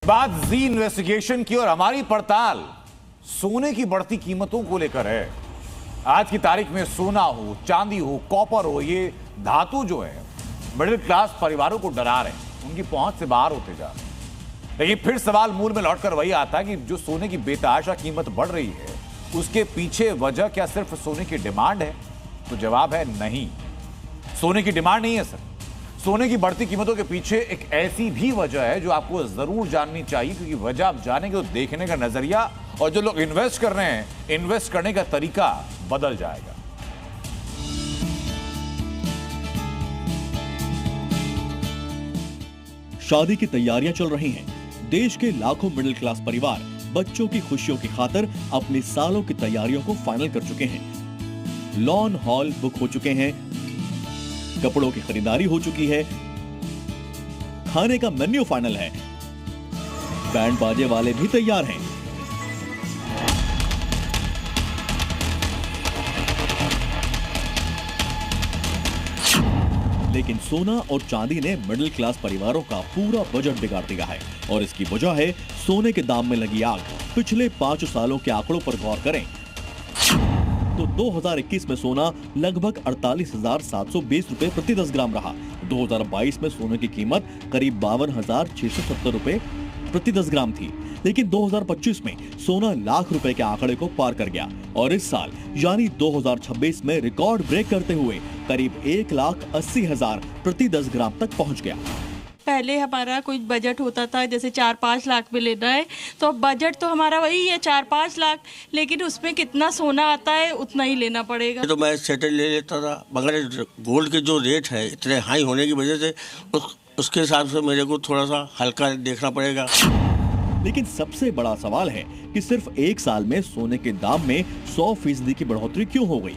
बात जी इन्वेस्टिगेशन की और हमारी पड़ताल सोने की बढ़ती कीमतों को लेकर है। आज की तारीख में सोना हो, चांदी हो, कॉपर हो, ये धातु जो है मिडिल क्लास परिवारों को डरा रहे हैं, उनकी पहुंच से बाहर होते जा रहे हैं। लेकिन फिर सवाल मूल में लौटकर वही आता है कि जो सोने की बेतहाशा कीमत बढ़ रही है उसके पीछे वजह क्या सिर्फ सोने की डिमांड है? तो जवाब है नहीं, सोने की डिमांड नहीं है सर। सोने की बढ़ती कीमतों के पीछे एक ऐसी भी वजह है जो आपको जरूर जाननी चाहिए, क्योंकि वजह आप जानेंगे तो देखने का नजरिया और जो लोग इन्वेस्ट कर रहे हैं, इन्वेस्ट करने का तरीका बदल जाएगा। शादी की तैयारियां चल रही हैं। देश के लाखों मिडिल क्लास परिवार बच्चों की खुशियों की खातिर अपनी सालों की तैयारियों को फाइनल कर चुके हैं। लॉन हॉल बुक हो चुके हैं, कपड़ों की खरीदारी हो चुकी है, खाने का मेन्यू फाइनल है, बैंड बाजे वाले भी तैयार हैं। लेकिन सोना और चांदी ने मिडिल क्लास परिवारों का पूरा बजट बिगाड़ दिया है और इसकी वजह है सोने के दाम में लगी आग। पिछले 5 सालों के आंकड़ों पर गौर करें तो 2021 में सोना लगभग 48,720 रुपए प्रति 10 ग्राम रहा। 2022 में सोने की कीमत करीब 52,670 रुपए प्रति 10 ग्राम थी, लेकिन 2025 में सोना लाख रुपए के आंकड़े को पार कर गया और इस साल यानी 2026 में रिकॉर्ड ब्रेक करते हुए करीब 1,80,000 प्रति 10 ग्राम तक पहुंच गया। पहले हमारा कोई बजट होता था जैसे 4-5 लाख में लेना है, तो बजट तो हमारा वही है 4-5 लाख, लेकिन उसमें कितना सोना आता है उतना ही लेना पड़ेगा। तो मैं सेटल ले लेता था, मगर गोल्ड के जो रेट है इतने हाई होने की वजह से उसके हिसाब से मेरे को थोड़ा सा हल्का देखना पड़ेगा। लेकिन सबसे बड़ा सवाल है कि सिर्फ 1 साल में सोने के दाम में 100% की बढ़ोतरी क्यों हो गई?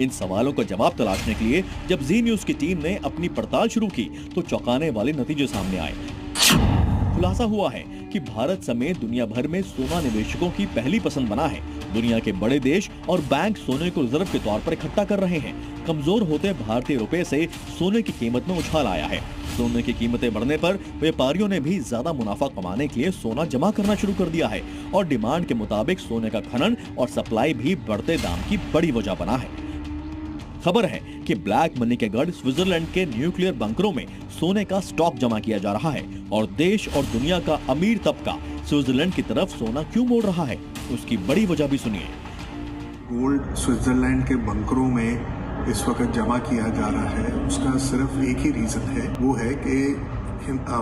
इन सवालों का जवाब तलाशने के लिए जब जी न्यूज की टीम ने अपनी पड़ताल शुरू की तो चौंकाने वाले नतीजे सामने आए। खुलासा हुआ है कि भारत समेत दुनिया भर में सोना निवेशकों की पहली पसंद बना है। दुनिया के बड़े देश और बैंक सोने को रिजर्व के तौर पर इकट्ठा कर रहे हैं। कमजोर होते भारतीय रुपए से सोने की कीमत में उछाल आया है। सोने की कीमतें बढ़ने पर व्यापारियों ने भी ज्यादा मुनाफा कमाने के लिए सोना जमा करना शुरू कर दिया है और डिमांड के मुताबिक सोने का खनन और सप्लाई भी बढ़ते दाम की बड़ी वजह बना है। खबर है कि ब्लैक मनी के गढ़ स्विट्जरलैंड के न्यूक्लियर बंकरों में सोने का स्टॉक जमा किया जा रहा है और देश और दुनिया का अमीर तबका स्विट्जरलैंड की तरफ सोना क्यों मोड़ रहा है, उसकी बड़ी वजह भी सुनिए। गोल्ड स्विट्जरलैंड के बंकरों में इस वक्त जमा किया जा रहा है, उसका सिर्फ एक ही रीजन है, वो है कि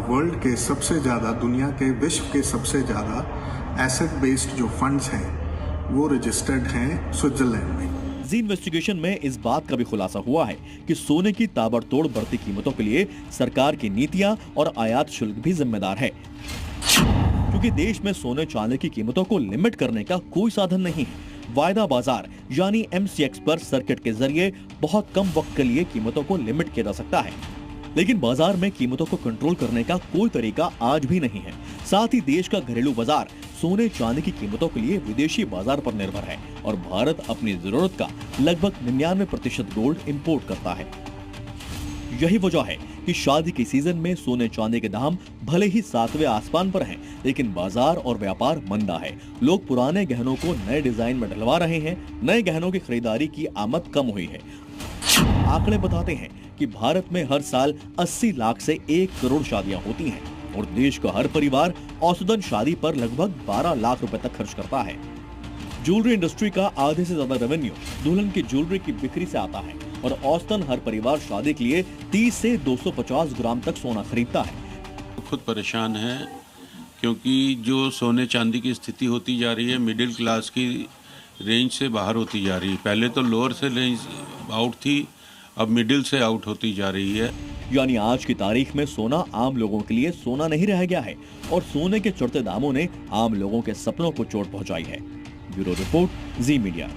वर्ल्ड के सबसे ज्यादा, दुनिया के, विश्व के सबसे ज्यादा एसेट बेस्ड जो फंड्स हैं वो रजिस्टर्ड हैं स्विट्जरलैंड में। जी इन्वेस्टिगेशन में इस बात का भी खुलासा हुआ है कि सोने की ताबड़तोड़ बढ़ती कीमतों के लिए सरकार की नीतियां और आयात शुल्क भी जिम्मेदार है, क्योंकि देश में सोने चांदी की कीमतों को लिमिट करने का कोई साधन नहीं है। वायदा बाजार यानी MCX पर सर्किट के जरिए बहुत कम वक्त के लिए कीमतों को लिमिट किया जा सकता है, लेकिन बाजार में कीमतों को कंट्रोल करने का कोई तरीका आज भी नहीं है। साथ ही देश का घरेलू बाजार सोने चांदी की कीमतों के लिए विदेशी बाजार पर निर्भर है और भारत अपनी जरूरत का लगभग 99% गोल्ड इंपोर्ट करता है। यही वजह है कि शादी के सीजन में सोने चांदी के दाम भले ही 7वें आसमान पर हैं, लेकिन बाजार और व्यापार मंदा है। लोग पुराने गहनों को नए डिजाइन में ढलवा रहे हैं। नए गहनों की खरीदारी की आमद कम हुई है। आंकड़े बताते हैं कि भारत में हर साल 80 लाख से 1 करोड़ शादियां होती हैं और देश का हर परिवार औसतन शादी पर लगभग 12 लाख रुपए तक खर्च करता है। ज्वेलरी इंडस्ट्री का आधे से ज्यादा रेवेन्यू दुल्हन की ज्वेलरी की बिक्री से आता है और औसतन हर परिवार शादी के लिए 30 से 250 ग्राम तक सोना खरीदता है। खुद परेशान है क्योंकि जो सोने चांदी की स्थिति होती जा रही है मिडिल क्लास की रेंज से बाहर होती जा रही है। पहले तो लोअर से रेंज आउट थी, अब मिडिल से आउट होती जा रही है। यानी आज की तारीख में सोना आम लोगों के लिए सोना नहीं रह गया है और सोने के चढ़ते दामों ने आम लोगों के सपनों को चोट पहुंचाई है। ब्यूरो रिपोर्ट, जी मीडिया।